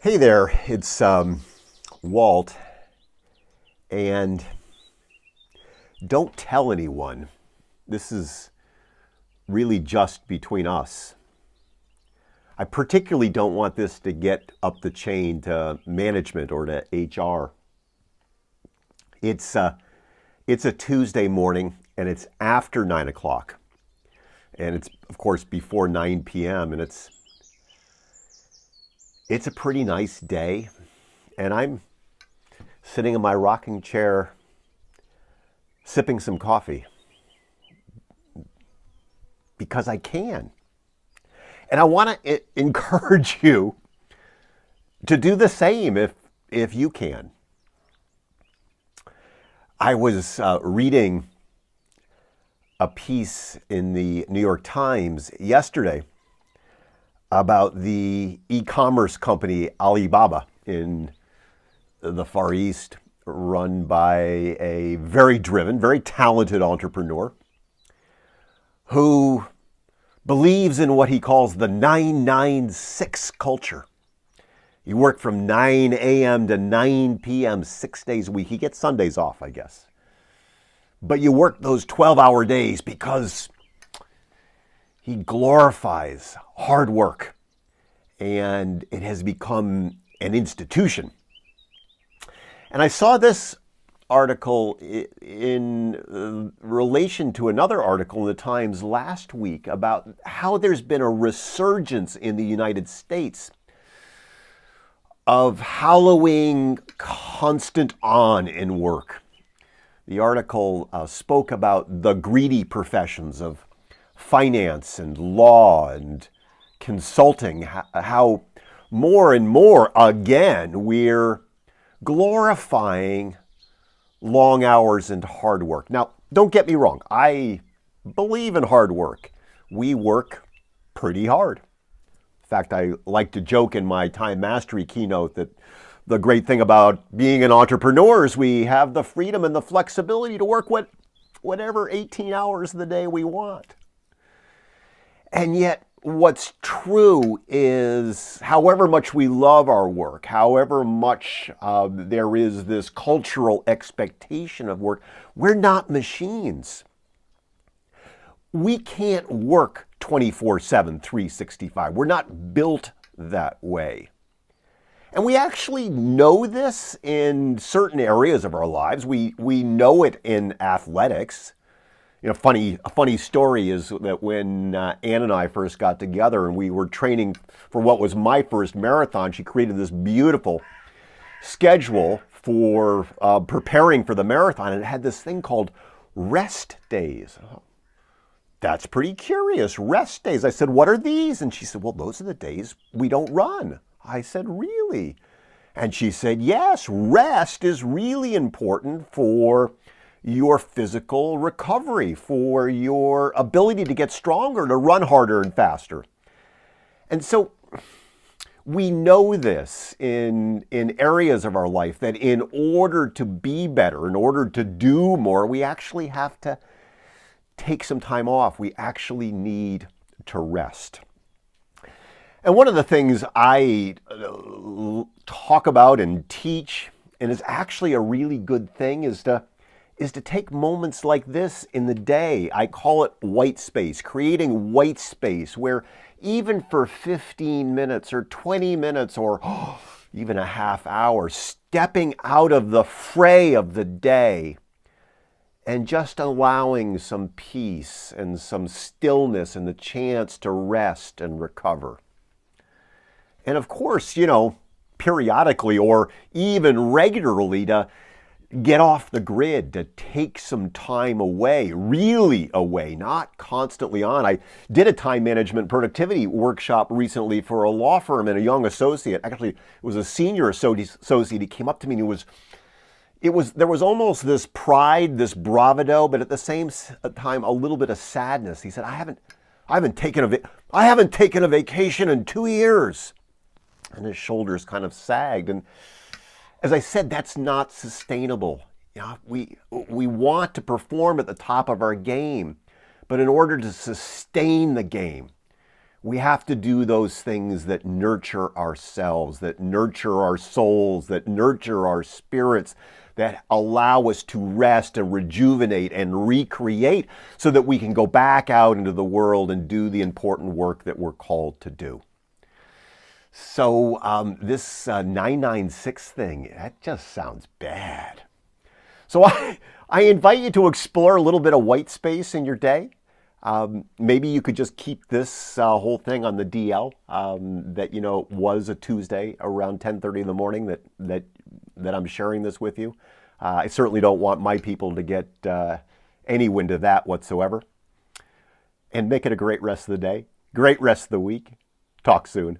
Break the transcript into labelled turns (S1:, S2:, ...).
S1: Hey there, it's Walt, and don't tell anyone. This is really just between us. I particularly don't want this to get up the chain to management or to HR. It's a Tuesday morning, and it's after 9 o'clock, and it's of course before 9 p.m. and it's a pretty nice day, and I'm sitting in my rocking chair sipping some coffee because I can. And I want to encourage you to do the same if you can. I was reading a piece in the New York Times yesterday about the e-commerce company Alibaba in the Far East, run by a very driven, very talented entrepreneur who believes in what he calls the 996 culture. You work from 9 a.m. to 9 p.m. 6 days a week. He gets Sundays off, I guess. But you work those 12-hour days because he glorifies hard work, and it has become an institution. And I saw this article in relation to another article in the Times last week about how there's been a resurgence in the United States of hallowing constant on in work. The article spoke about the greedy professions of finance and law and consulting, how more and more, again, we're glorifying long hours and hard work. Now, don't get me wrong. I believe in hard work. We work pretty hard. In fact, I like to joke in my time mastery keynote that the great thing about being an entrepreneur is we have the freedom and the flexibility to work whatever 18 hours of the day we want. And yet, what's true is however much we love our work, however much there is this cultural expectation of work, we're not machines. We can't work 24/7, 365. We're not built that way. And we actually know this in certain areas of our lives. We know it in athletics. A funny story is that when Ann and I first got together and we were training for what was my first marathon, she created this beautiful schedule for preparing for the marathon, and it had this thing called rest days. That's pretty curious, rest days. I said, what are these? And she said, well, those are the days we don't run. I said, really? And she said, yes, rest is really important for your physical recovery, for your ability to get stronger, to run harder and faster. And so we know this in areas of our life, that in order to be better, in order to do more, we actually have to take some time off. We actually need to rest. And one of the things I talk about and teach, and is actually a really good thing, is to take moments like this in the day. I call it white space, creating white space where even for 15 minutes or 20 minutes or even a half hour, stepping out of the fray of the day and just allowing some peace and some stillness and the chance to rest and recover. And of course, periodically or even regularly to get off the grid, to take some time away, really away, not constantly on. I did a time management productivity workshop recently for a law firm, and a young associate, actually it was a senior associate, he came up to me and there was almost this pride, this bravado, but at the same time a little bit of sadness. He said, I haven't taken a vacation in 2 years. And his shoulders kind of sagged. And as I said, that's not sustainable. We want to perform at the top of our game, but in order to sustain the game, We have to do those things that nurture ourselves, that nurture our souls, that nurture our spirits, that allow us to rest and rejuvenate and recreate so that we can go back out into the world and do the important work that we're called to do. So this 996 thing, that just sounds bad. So I invite you to explore a little bit of white space in your day. Maybe you could just keep this whole thing on the DL, that, you know, was a Tuesday around 10:30 in the morning that I'm sharing this with you. I certainly don't want my people to get any wind of that whatsoever. And make it a great rest of the day, great rest of the week. Talk soon.